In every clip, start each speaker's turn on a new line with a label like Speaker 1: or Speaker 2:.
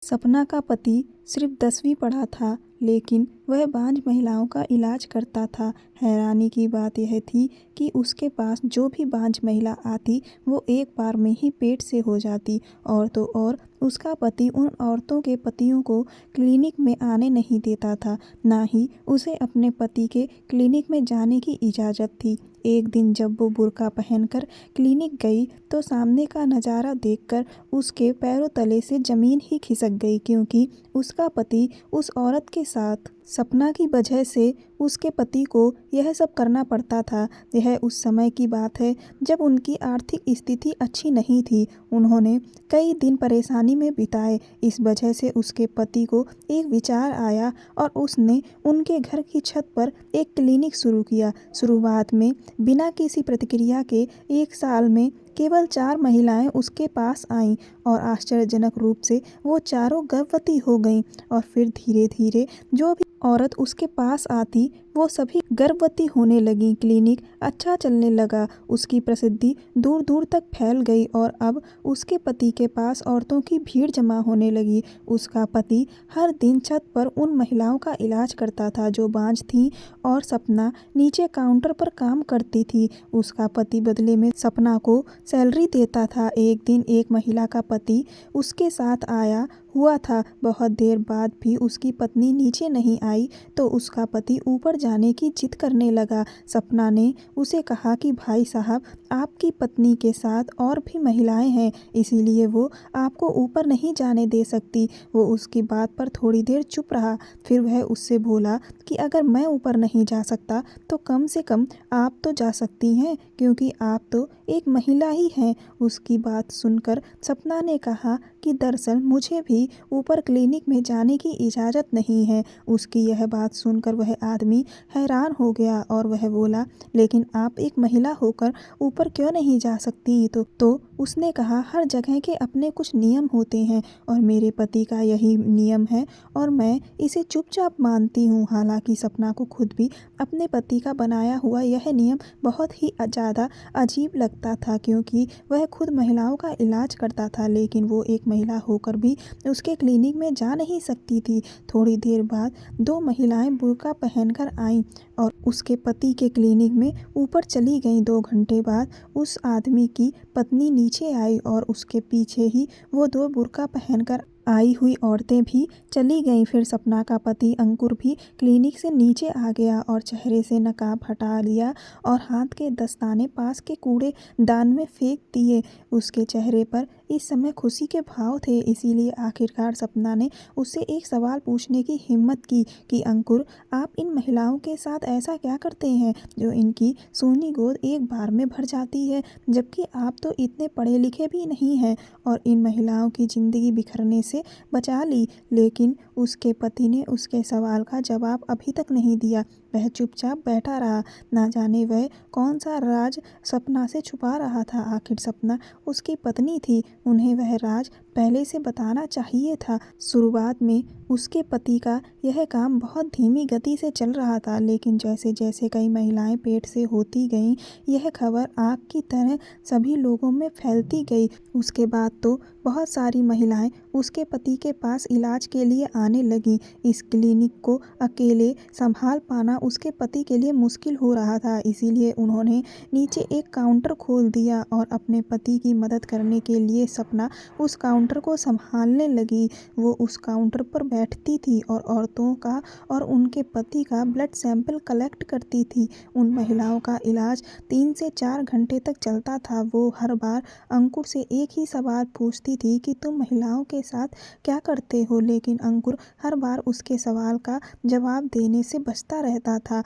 Speaker 1: सपना का पति सिर्फ 10वीं पढ़ा था, लेकिन वह बांझ महिलाओं का इलाज करता था। हैरानी की बात यह थी कि उसके पास जो भी बांझ महिला आती वो एक बार में ही पेट से हो जाती। और तो और उसका पति उन औरतों के पतियों को क्लिनिक में आने नहीं देता था, ना ही उसे अपने पति के क्लिनिक में जाने की इजाज़त थी। एक दिन जब वो बुर्का पहनकर क्लिनिक गई तो सामने का नज़ारा देखकर उसके पैरों तले से ज़मीन ही खिसक गई, क्योंकि उसका पति उस औरत के साथ सपना की वजह से उसके पति को यह सब करना पड़ता था। यह उस समय की बात है जब उनकी आर्थिक स्थिति अच्छी नहीं थी। उन्होंने कई दिन परेशानी में बिताए। इस वजह से उसके पति को एक विचार आया और उसने उनके घर की छत पर एक क्लिनिक शुरू किया। शुरुआत में बिना किसी प्रतिक्रिया के 1 साल में केवल 4 महिलाएं उसके पास आईं और आश्चर्यजनक रूप से वो चारों गर्भवती हो गईं। और फिर धीरे धीरे जो भी औरत उसके पास आती वो सभी गर्भवती होने लगीं। क्लिनिक अच्छा चलने लगा, उसकी प्रसिद्धि दूर दूर तक फैल गई और अब उसके पति के पास औरतों की भीड़ जमा होने लगी। उसका पति हर दिन छत पर उन महिलाओं का इलाज करता था जो बांझ थीं, और सपना नीचे काउंटर पर काम करती थी। उसका पति बदले में सपना को सैलरी देता था। एक दिन एक महिला का पति उसके साथ आया हुआ था। बहुत देर बाद भी उसकी पत्नी नीचे नहीं आई तो उसका पति ऊपर जाने की जिद करने लगा। सपना ने उसे कहा कि भाई साहब, आपकी पत्नी के साथ और भी महिलाएं हैं, इसीलिए वो आपको ऊपर नहीं जाने दे सकती। वो उसकी बात पर थोड़ी देर चुप रहा। फिर वह उससे बोला कि अगर मैं ऊपर नहीं जा सकता तो कम से कम आप तो जा सकती हैं, क्योंकि आप तो एक महिला ही हैं। उसकी बात सुनकर सपना ने कहा कि दरअसल मुझे भी ऊपर क्लिनिक में जाने की इजाज़त नहीं है। उसकी यह बात सुनकर वह आदमी हैरान हो गया और वह बोला, लेकिन आप एक महिला होकर ऊपर क्यों नहीं जा सकती? तो उसने कहा, हर जगह के अपने कुछ नियम होते हैं और मेरे पति का यही नियम है और मैं इसे चुपचाप मानती हूँ। हालांकि सपना को खुद भी अपने पति का बनाया हुआ यह नियम बहुत ही ज़्यादा अजीब लगता था, क्योंकि वह खुद महिलाओं का इलाज करता था, लेकिन वो एक महिला होकर भी उसके क्लिनिक में जा नहीं सकती थी। थोड़ी देर बाद 2 महिलाएं बुर्का पहनकर आईं और उसके पति के क्लिनिक में ऊपर चली गईं। 2 घंटे बाद उस आदमी की पत्नी नीचे आई और उसके पीछे ही वो 2 बुर्का पहनकर आई हुई औरतें भी चली गईं। फिर सपना का पति अंकुर भी क्लिनिक से नीचे आ गया और चेहरे से नकाब हटा लिया और हाथ के दस्ताने पास के कूड़े दान में फेंक दिए। उसके चेहरे पर इस समय खुशी के भाव थे, इसीलिए आखिरकार सपना ने उससे एक सवाल पूछने की हिम्मत की कि अंकुर, आप इन महिलाओं के साथ ऐसा क्या करते हैं जो इनकी सोनी गोद एक बार में भर जाती है, जबकि आप तो इतने पढ़े लिखे भी नहीं हैं और इन महिलाओं की ज़िंदगी बिखरने से बचा ली। लेकिन उसके पति ने उसके सवाल का जवाब अभी तक नहीं दिया। वह चुपचाप बैठा रहा। ना जाने वह कौन सा राज सपना से छुपा रहा था। आखिर सपना उसकी पत्नी थी, उन्हें वह राज पहले से बताना चाहिए था। शुरुआत में उसके पति का यह काम बहुत धीमी गति से चल रहा था, लेकिन जैसे जैसे कई महिलाएं पेट से होती गईं, यह खबर आग की तरह सभी लोगों में फैलती गई। उसके बाद तो बहुत सारी महिलाएं उसके पति के पास इलाज के लिए आने लगीं। इस क्लिनिक को अकेले संभाल पाना उसके पति के लिए मुश्किल हो रहा था, इसीलिए उन्होंने नीचे एक काउंटर खोल दिया और अपने पति की मदद करने के लिए सपना उस काउंटर को संभालने लगी। वो उस काउंटर पर बैठती थी और औरतों का और उनके पति का ब्लड सैंपल कलेक्ट करती थी। उन महिलाओं का इलाज 3 से 4 घंटे तक चलता था। वो हर बार अंकुर से एक ही सवाल पूछती थी कि तुम महिलाओं के साथ क्या करते हो, लेकिन अंकुर हर बार उसके सवाल का जवाब देने से बचता रहता था।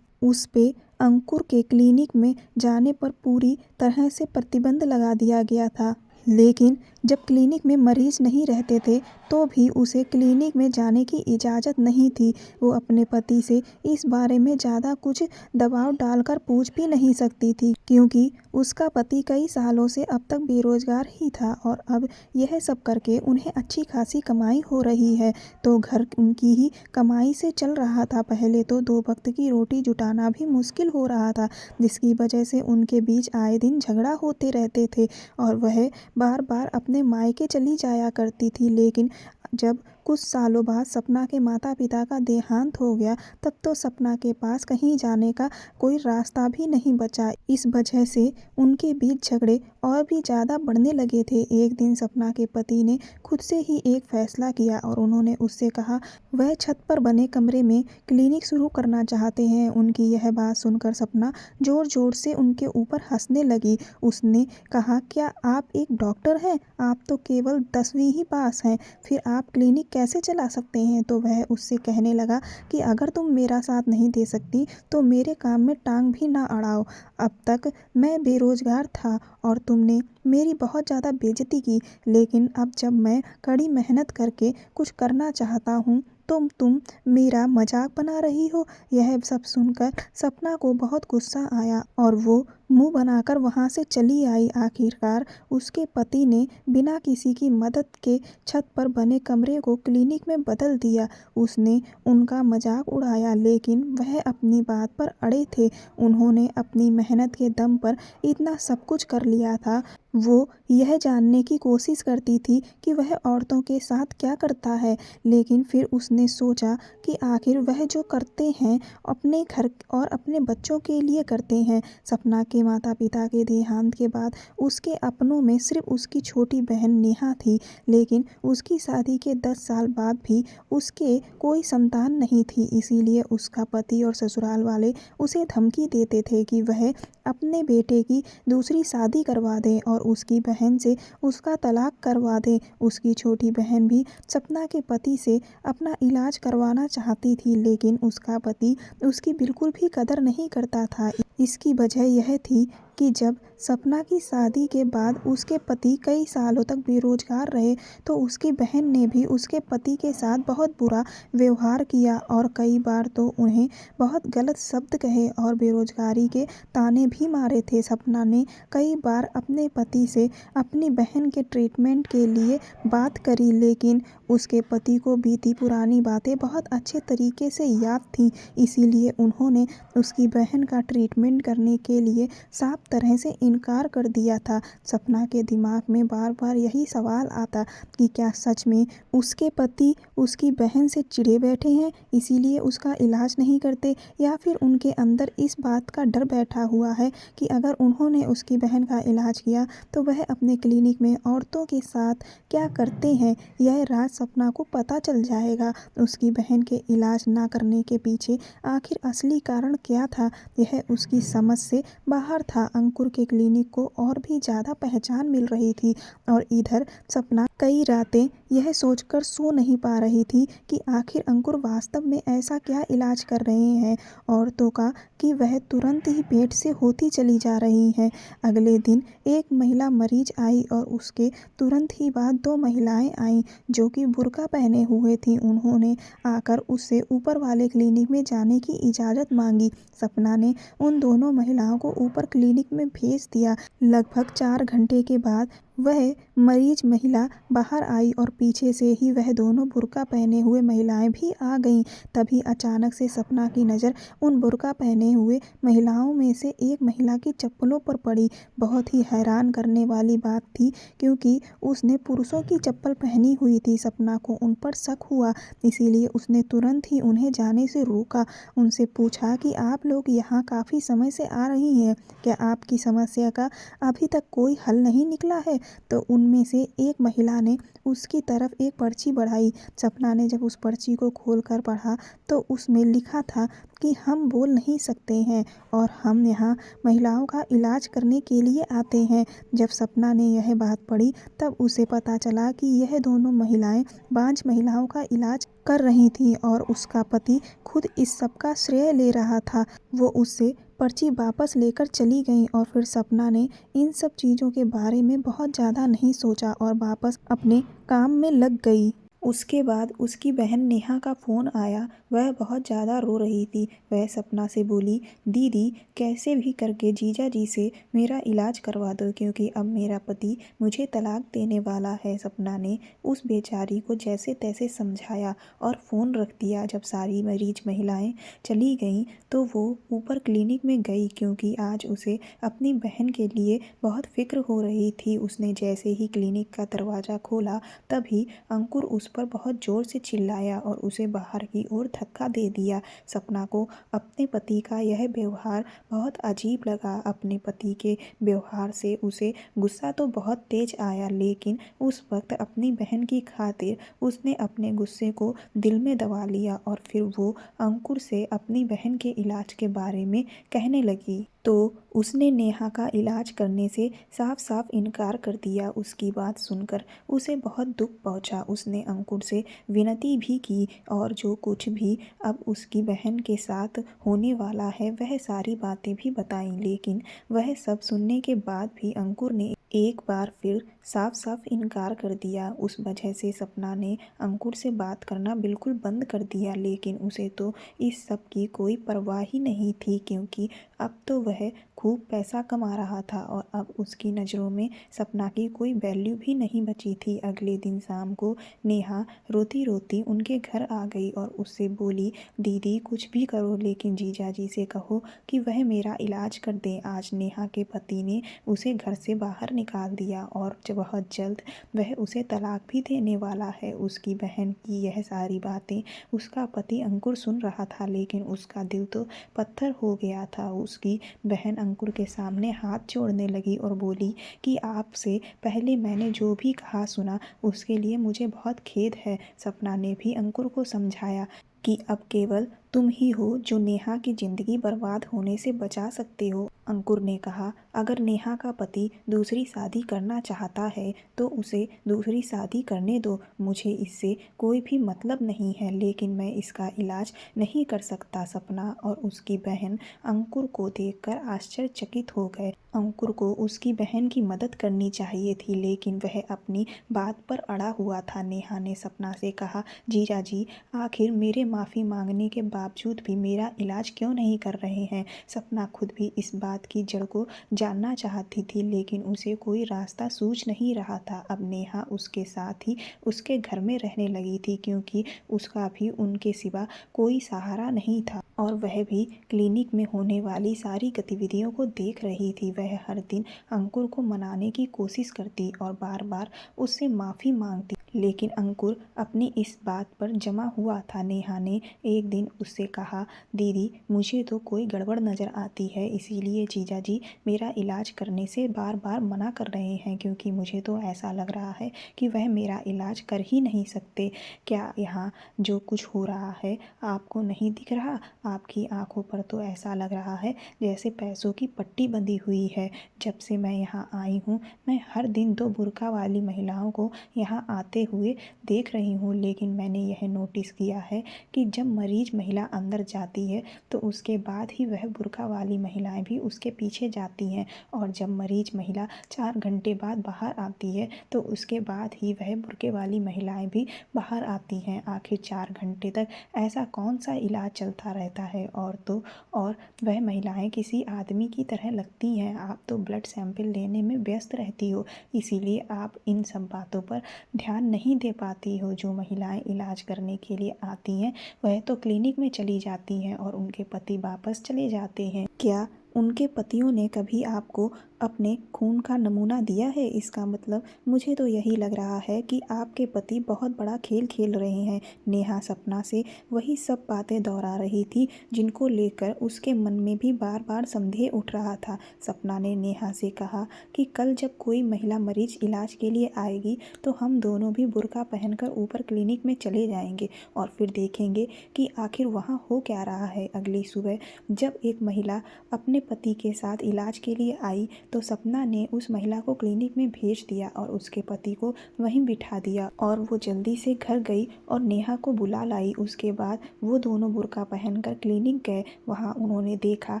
Speaker 1: उस पे अंकुर के क्लिनिक में जाने पर पूरी तरह से प्रतिबंध लगा दिया गया था, लेकिन जब क्लिनिक में मरीज नहीं रहते थे तो भी उसे क्लिनिक में जाने की इजाज़त नहीं थी। वो अपने पति से इस बारे में ज़्यादा कुछ दबाव डालकर पूछ भी नहीं सकती थी, क्योंकि उसका पति कई सालों से अब तक बेरोजगार ही था और अब यह सब करके उन्हें अच्छी खासी कमाई हो रही है, तो घर उनकी ही कमाई से चल रहा था। पहले तो 2 वक्त की रोटी जुटाना भी मुश्किल हो रहा था, जिसकी वजह से उनके बीच आए दिन झगड़ा होते रहते थे और वह बार बार अपने मायके चली जाया करती थी। लेकिन जब कुछ सालों बाद सपना के माता पिता का देहांत हो गया तब तो सपना के पास कहीं जाने का कोई रास्ता भी नहीं बचा। इस वजह से उनके बीच झगड़े और भी ज़्यादा बढ़ने लगे थे। एक दिन सपना के पति ने खुद से ही एक फैसला किया और उन्होंने उससे कहा वह छत पर बने कमरे में क्लिनिक शुरू करना चाहते हैं। उनकी यह बात सुनकर सपना जोर जोर से उनके ऊपर हंसने लगी। उसने कहा क्या आप एक डॉक्टर हैं? आप तो केवल 10वीं ही पास हैं, फिर आप क्लिनिक कैसे चला सकते हैं? तो वह उससे कहने लगा कि अगर तुम मेरा साथ नहीं दे सकती तो मेरे काम में टांग भी ना अड़ाओ। अब तक मैं बेरोजगार था और तुमने मेरी बहुत ज़्यादा बेइज्जती की, लेकिन अब जब मैं कड़ी मेहनत करके कुछ करना चाहता हूँ तो तुम मेरा मजाक बना रही हो। यह सब सुनकर सपना को बहुत गुस्सा आया और वो मुंह बनाकर वहां से चली आई। आखिरकार उसके पति ने बिना किसी की मदद के छत पर बने कमरे को क्लिनिक में बदल दिया। उसने उनका मजाक उड़ाया लेकिन वह अपनी बात पर अड़े थे। उन्होंने अपनी मेहनत के दम पर इतना सब कुछ कर लिया था। वो यह जानने की कोशिश करती थी कि वह औरतों के साथ क्या करता है, लेकिन फिर उसने सोचा कि आखिर वह जो करते हैं अपने घर और अपने बच्चों के लिए करते हैं। सपना के माता पिता के देहांत के बाद उसके अपनों में सिर्फ उसकी छोटी बहन नेहा थी, लेकिन उसकी शादी के 10 साल बाद भी उसके कोई संतान नहीं थी। इसीलिए उसका पति और ससुराल वाले उसे धमकी देते थे कि वह अपने बेटे की दूसरी शादी करवा दे और उसकी बहन से उसका तलाक करवा दे। उसकी छोटी बहन भी सपना के पति से अपना इलाज करवाना चाहती थी, लेकिन उसका पति उसकी बिल्कुल भी कदर नहीं करता था। इसकी वजह यह थी कि जब सपना की शादी के बाद उसके पति कई सालों तक बेरोजगार रहे तो उसकी बहन ने भी उसके पति के साथ बहुत बुरा व्यवहार किया और कई बार तो उन्हें बहुत गलत शब्द कहे और बेरोजगारी के ताने भी मारे थे। सपना ने कई बार अपने पति से अपनी बहन के ट्रीटमेंट के लिए बात करी, लेकिन उसके पति को बीती पुरानी बातें बहुत अच्छे तरीके से याद थीं। इसीलिए उन्होंने उसकी बहन का ट्रीटमेंट करने के लिए साफ तरह से इनकार कर दिया था। सपना के दिमाग में बार बार यही सवाल आता कि क्या सच में उसके पति उसकी बहन से चिढ़े बैठे हैं इसीलिए उसका इलाज नहीं करते, या फिर उनके अंदर इस बात का डर बैठा हुआ है कि अगर उन्होंने उसकी बहन का इलाज किया तो वह अपने क्लिनिक में औरतों के साथ क्या करते हैं यह राज सपना को पता चल जाएगा। उसकी बहन के इलाज ना करने के पीछे आखिर असली कारण क्या था, यह उसकी समझ से बाहर था। अंकुर के क्लिनिक को और भी ज़्यादा पहचान मिल रही थी और इधर सपना कई रातें यह सोचकर सो नहीं पा रही थी कि आखिर अंकुर वास्तव में ऐसा क्या इलाज कर रहे हैं औरतों का कि वह तुरंत ही पेट से होती चली जा रही हैं। अगले दिन एक महिला मरीज आई और उसके तुरंत ही बाद 2 महिलाएं आईं जो कि बुर्का पहने हुए थीं। उन्होंने आकर उससे ऊपर वाले क्लिनिक में जाने की इजाज़त मांगी। सपना ने उन दोनों महिलाओं को ऊपर क्लिनिक में भेज दिया। लगभग 4 घंटे के बाद वह मरीज महिला बाहर आई और पीछे से ही वह दोनों बुर्का पहने हुए महिलाएं भी आ गईं। तभी अचानक से सपना की नज़र उन बुर्का पहने हुए महिलाओं में से एक महिला की चप्पलों पर पड़ी। बहुत ही हैरान करने वाली बात थी क्योंकि उसने पुरुषों की चप्पल पहनी हुई थी। सपना को उन पर शक हुआ, इसीलिए उसने तुरंत ही उन्हें जाने से रोका। उनसे पूछा कि आप लोग यहाँ काफ़ी समय से आ रही हैं, क्या आपकी समस्या का अभी तक कोई हल नहीं निकला है? तो उनमें से एक महिला ने उसकी तरफ एक पर्ची बढ़ाई। सपना ने जब उस पर्ची को खोलकर पढ़ा तो उसमें लिखा था कि हम बोल नहीं सकते हैं और हम यहाँ महिलाओं का इलाज करने के लिए आते हैं। जब सपना ने यह बात पढ़ी तब उसे पता चला कि यह दोनों महिलाएं बांझ महिलाओं का इलाज कर रही थीं और उसका पति खुद इस सब का श्रेय ले रहा था। वो उससे पर्ची वापस लेकर चली गईं और फिर सपना ने इन सब चीज़ों के बारे में बहुत ज़्यादा नहीं सोचा और वापस अपने काम में लग गई। उसके बाद उसकी बहन नेहा का फ़ोन आया। वह बहुत ज़्यादा रो रही थी। वह सपना से बोली, दीदी कैसे भी करके जीजा जी से मेरा इलाज करवा दो क्योंकि अब मेरा पति मुझे तलाक देने वाला है। सपना ने उस बेचारी को जैसे तैसे समझाया और फ़ोन रख दिया। जब सारी मरीज महिलाएं चली गईं तो वो ऊपर क्लिनिक में गई क्योंकि आज उसे अपनी बहन के लिए बहुत फिक्र हो रही थी। उसने जैसे ही क्लिनिक का दरवाज़ा खोला तभी अंकुर उस पर बहुत ज़ोर से चिल्लाया और उसे बाहर की ओर धक्का दे दिया। सपना को अपने पति का यह व्यवहार बहुत अजीब लगा। अपने पति के व्यवहार से उसे गुस्सा तो बहुत तेज आया, लेकिन उस वक्त अपनी बहन की खातिर उसने अपने गुस्से को दिल में दबा लिया और फिर वो अंकुर से अपनी बहन के इलाज के बारे में कहने लगी। तो उसने नेहा का इलाज करने से साफ साफ इनकार कर दिया। उसकी बात सुनकर उसे बहुत दुख पहुंचा। उसने अंकुर से विनती भी की और जो कुछ भी अब उसकी बहन के साथ होने वाला है वह सारी बातें भी बताई, लेकिन वह सब सुनने के बाद भी अंकुर ने एक बार फिर साफ साफ इनकार कर दिया। उस वजह से सपना ने अंकुर से बात करना बिल्कुल बंद कर दिया, लेकिन उसे तो इस सब की कोई परवाह ही नहीं थी, क्योंकि अब तो वह खूब पैसा कमा रहा था और अब उसकी नज़रों में सपना की कोई वैल्यू भी नहीं बची थी। अगले दिन शाम को नेहा रोती रोती उनके घर आ गई और उससे बोली, दीदी कुछ भी करो लेकिन जीजा जी से कहो कि वह मेरा इलाज कर दें। आज नेहा के पति ने उसे घर से बाहर निकाल दिया और बहुत जल्द वह उसे तलाक भी देने वाला है। उसकी बहन की यह सारी बातें उसका पति अंकुर सुन रहा था, लेकिन उसका दिल तो पत्थर हो गया था। उसकी बहन अंकुर के सामने हाथ जोड़ने लगी और बोली कि आपसे पहले मैंने जो भी कहा सुना उसके लिए मुझे बहुत खेद है। सपना ने भी अंकुर को समझाया कि अब केवल तुम ही हो जो नेहा की ज़िंदगी बर्बाद होने से बचा सकते हो। अंकुर ने कहा, अगर नेहा का पति दूसरी शादी करना चाहता है तो उसे दूसरी शादी करने दो, मुझे इससे कोई भी मतलब नहीं है, लेकिन मैं इसका इलाज नहीं कर सकता। सपना और उसकी बहन अंकुर को देखकर आश्चर्यचकित हो गए। अंकुर को उसकी बहन की मदद करनी चाहिए थी, लेकिन वह अपनी बात पर अड़ा हुआ था। नेहा ने सपना से कहा, जीजा जी आखिर मेरे माफ़ी मांगने के बावजूद भी मेरा इलाज क्यों नहीं कर रहे हैं। सपना खुद भी इस बात की जड़ को जानना चाहती थी, लेकिन उसे कोई रास्ता सूझ नहीं रहा था। अब नेहा उसके साथ ही उसके घर में रहने लगी थी, क्योंकि उसका भी उनके सिवा कोई सहारा नहीं था और वह भी क्लिनिक में होने वाली सारी गतिविधियों को देख रही थी। वह हर दिन अंकुर को मनाने की कोशिश करती और बार बार उससे माफ़ी मांगती, लेकिन अंकुर अपनी इस बात पर जमा हुआ था। नेहा ने एक दिन उससे कहा, दीदी मुझे तो कोई गड़बड़ नज़र आती है, इसीलिए जीजा जी मेरा इलाज करने से बार बार मना कर रहे हैं, क्योंकि मुझे तो ऐसा लग रहा है कि वह मेरा इलाज कर ही नहीं सकते। क्या यहाँ जो कुछ हो रहा है आपको नहीं दिख रहा? आपकी आंखों पर तो ऐसा लग रहा है जैसे पैसों की पट्टी बंधी हुई है। जब से मैं यहाँ आई हूँ मैं हर दिन 2 बुर्का वाली महिलाओं को यहाँ आते हुए देख रही हूँ, लेकिन मैंने यह नोटिस किया है कि जब मरीज महिला अंदर जाती है तो उसके बाद ही वह बुर्का वाली महिलाएं भी उसके पीछे जाती हैं, और जब मरीज महिला 4 घंटे बाद बाहर आती है तो उसके बाद ही वह बुर्के वाली महिलाएं भी बाहर आती हैं। आखिर 4 घंटे तक ऐसा कौन सा इलाज चलता रहता है? और वह महिलाएं किसी आदमी की तरह लगती हैं। आप तो ब्लड सैंपल लेने में व्यस्त रहती हो, इसीलिए आप इन सब बातों पर ध्यान नहीं दे पाती हो। जो महिलाएं इलाज करने के लिए आती हैं वह तो क्लिनिक में चली जाती हैं और उनके पति वापस चले जाते हैं। क्या उनके पतियों ने कभी आपको अपने खून का नमूना दिया है? इसका मतलब मुझे तो यही लग रहा है कि आपके पति बहुत बड़ा खेल खेल रहे हैं। नेहा सपना से वही सब बातें दोहरा रही थी जिनको लेकर उसके मन में भी बार बार संदेह उठ रहा था। सपना ने नेहा से कहा कि कल जब कोई महिला मरीज इलाज के लिए आएगी तो हम दोनों भी बुर्का पहनकर ऊपर क्लिनिक में चले जाएंगे और फिर देखेंगे कि आखिर वहाँ हो क्या रहा है। अगली सुबह जब एक महिला अपने पति के साथ इलाज के लिए आई तो सपना ने उस महिला को क्लिनिक में भेज दिया और उसके पति को वहीं बिठा दिया और वो जल्दी से घर गई और नेहा को बुला लाई। उसके बाद वो दोनों बुर्का पहनकर क्लिनिक गए। वहाँ उन्होंने देखा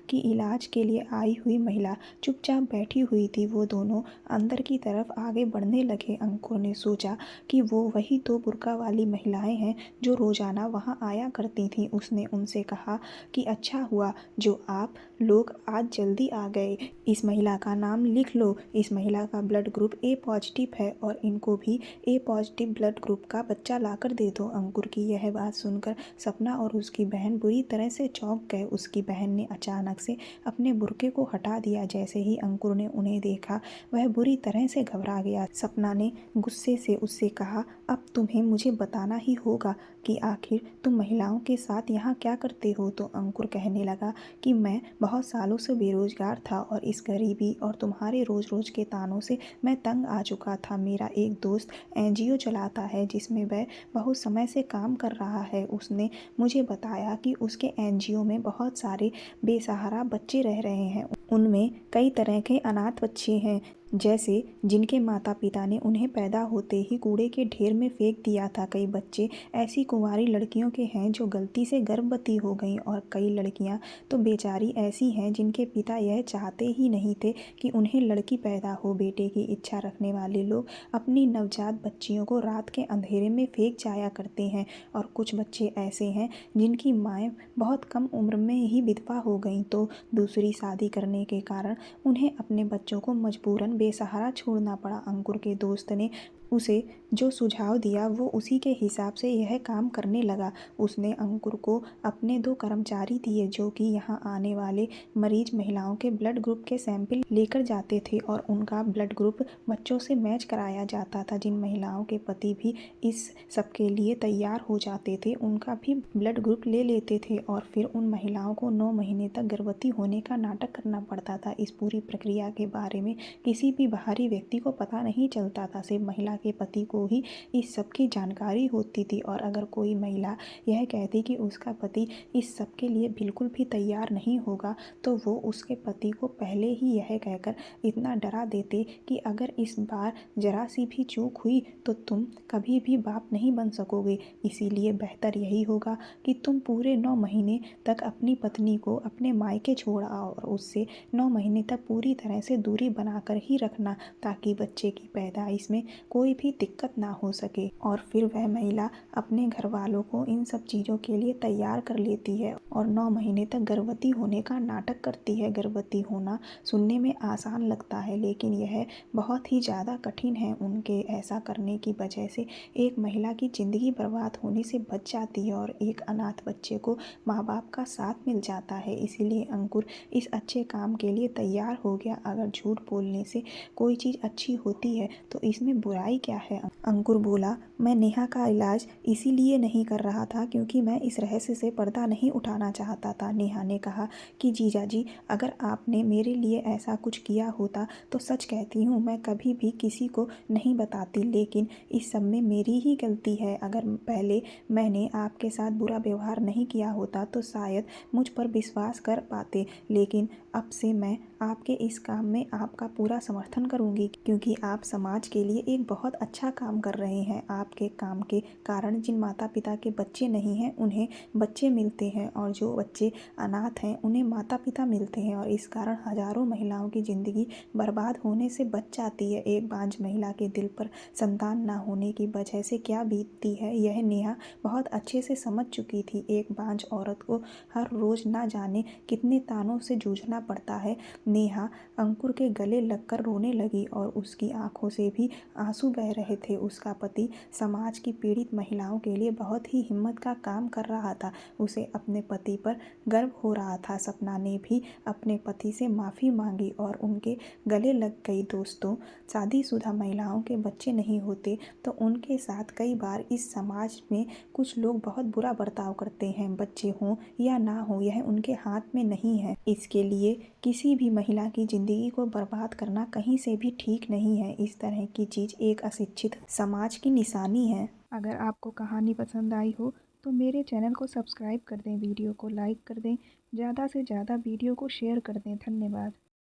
Speaker 1: कि इलाज के लिए आई हुई महिला चुपचाप बैठी हुई थी। वो दोनों अंदर की तरफ आगे बढ़ने लगे। अंकुर ने सोचा कि वो वही 2 बुर्का वाली महिलाएं हैं जो रोजाना वहाँ आया करती थीं। उसने उनसे कहा कि अच्छा हुआ जो आप लोग आज जल्दी आ गए। इस महिला का नाम लिख लो। इस महिला का ब्लड ग्रुप ए पॉजिटिव है और इनको भी ए पॉजिटिव ब्लड ग्रुप का बच्चा लाकर दे दो। अंकुर की यह बात सुनकर सपना और उसकी बहन बुरी तरह से चौंक गए। उसकी बहन ने अचानक से अपने बुर्के को हटा दिया। जैसे ही अंकुर ने उन्हें देखा वह बुरी तरह से घबरा गया। सपना ने गुस्से से उससे कहा, अब तुम्हें मुझे बताना ही होगा कि आखिर तुम महिलाओं के साथ यहाँ क्या करते हो। तो अंकुर कहने लगा कि मैं बहुत सालों से बेरोजगार था और इस गरीबी और तुम्हारे रोज रोज के तानों से मैं तंग आ चुका था। मेरा एक दोस्त एनजीओ चलाता है जिसमें वह बहुत समय से काम कर रहा है। उसने मुझे बताया कि उसके एनजीओ में बहुत सारे बेसहारा बच्चे रह रहे हैं। उनमें कई तरह के अनाथ बच्चे हैं, जैसे जिनके माता पिता ने उन्हें पैदा होते ही कूड़े के ढेर में फेंक दिया था। कई बच्चे ऐसी कुंवारी लड़कियों के हैं जो गलती से गर्भवती हो गईं और कई लड़कियां तो बेचारी ऐसी हैं जिनके पिता यह चाहते ही नहीं थे कि उन्हें लड़की पैदा हो। बेटे की इच्छा रखने वाले लोग अपनी नवजात बच्चियों को रात के अंधेरे में फेंक जाया करते हैं और कुछ बच्चे ऐसे हैं जिनकी माएँ बहुत कम उम्र में ही विधवा हो गईं तो दूसरी शादी करने के कारण उन्हें अपने बच्चों को मजबूरन बेसहारा छोड़ना पड़ा। अंकुर के दोस्त ने उसे जो सुझाव दिया वो उसी के हिसाब से यह काम करने लगा। उसने अंकुर को अपने 2 कर्मचारी दिए जो कि यहाँ आने वाले मरीज महिलाओं के ब्लड ग्रुप के सैंपल लेकर जाते थे और उनका ब्लड ग्रुप बच्चों से मैच कराया जाता था। जिन महिलाओं के पति भी इस सब के लिए तैयार हो जाते थे उनका भी ब्लड ग्रुप ले लेते थे और फिर उन महिलाओं को 9 महीने तक गर्भवती होने का नाटक करना पड़ता था। इस पूरी प्रक्रिया के बारे में किसी भी बाहरी व्यक्ति को पता नहीं चलता था, सिर्फ महिला के पति को ही इस सब की जानकारी होती थी। और अगर कोई महिला यह कहती कि उसका पति इस सब के लिए बिल्कुल भी तैयार नहीं होगा तो वो उसके पति को पहले ही यह कहकर इतना डरा देते कि अगर इस बार जरा सी भी चूक हुई तो तुम कभी भी बाप नहीं बन सकोगे। इसीलिए बेहतर यही होगा कि तुम पूरे 9 महीने तक अपनी पत्नी को अपने मायके छोड़ आओ और उससे 9 महीने तक पूरी तरह से दूरी बनाकर ही रखना ताकि बच्चे की पैदाइश में कोई भी दिक्कत ना हो सके। और फिर वह महिला अपने घर वालों को इन सब चीज़ों के लिए तैयार कर लेती है और 9 महीने तक गर्भवती होने का नाटक करती है। गर्भवती होना सुनने में आसान लगता है लेकिन यह बहुत ही ज़्यादा कठिन है। उनके ऐसा करने की वजह से एक महिला की ज़िंदगी बर्बाद होने से बच जाती है और एक अनाथ बच्चे को माँ बाप का साथ मिल जाता है। इसीलिए अंकुर इस अच्छे काम के लिए तैयार हो गया। अगर झूठ बोलने से कोई चीज़ अच्छी होती है तो इसमें बुराई क्या है। अंकुर बोला, मैं नेहा का इलाज इसीलिए नहीं कर रहा था क्योंकि मैं इस रहस्य से पर्दा नहीं उठाना चाहता था। नेहा ने कहा कि जीजा जी, अगर आपने मेरे लिए ऐसा कुछ किया होता तो सच कहती हूँ मैं कभी भी किसी को नहीं बताती, लेकिन इस सब में मेरी ही गलती है। अगर पहले मैंने आपके साथ बुरा व्यवहार नहीं किया होता तो शायद मुझ पर विश्वास कर पाते, लेकिन अब से मैं आपके इस काम में आपका पूरा समर्थन करूंगी क्योंकि आप समाज के लिए एक बहुत अच्छा काम कर रहे हैं। आपके काम के कारण जिन माता पिता के बच्चे नहीं हैं उन्हें बच्चे मिलते हैं और जो बच्चे अनाथ हैं उन्हें माता पिता मिलते हैं और इस कारण हजारों महिलाओं की ज़िंदगी बर्बाद होने से बच जाती है। एक बांझ महिला के दिल पर संतान ना होने की वजह से क्या बीतती है यह नेहा बहुत अच्छे से समझ चुकी थी। एक बांझ औरत को हर रोज़ ना जाने कितने तानों से जूझना पड़ता है। नेहा अंकुर के गले लगकर रोने लगी और उसकी आंखों से भी आंसू बह रहे थे। उसका पति समाज की पीड़ित महिलाओं के लिए बहुत ही हिम्मत का काम कर रहा था। उसे अपने पति पर गर्व हो रहा था। सपना ने भी अपने पति से माफ़ी मांगी और उनके गले लग गई। दोस्तों, शादीशुदा महिलाओं के बच्चे नहीं होते तो उनके साथ कई बार इस समाज में कुछ लोग बहुत बुरा बर्ताव करते हैं। बच्चे हों या ना हो यह उनके हाथ में नहीं है। इसके लिए किसी भी महिला की ज़िंदगी को बर्बाद करना कहीं से भी ठीक नहीं है। इस तरह की चीज़ एक अशिक्षित समाज की निशानी है। अगर आपको कहानी पसंद आई हो तो मेरे चैनल को सब्सक्राइब कर दें, वीडियो को लाइक कर दें, ज़्यादा से ज़्यादा वीडियो को शेयर कर दें। धन्यवाद।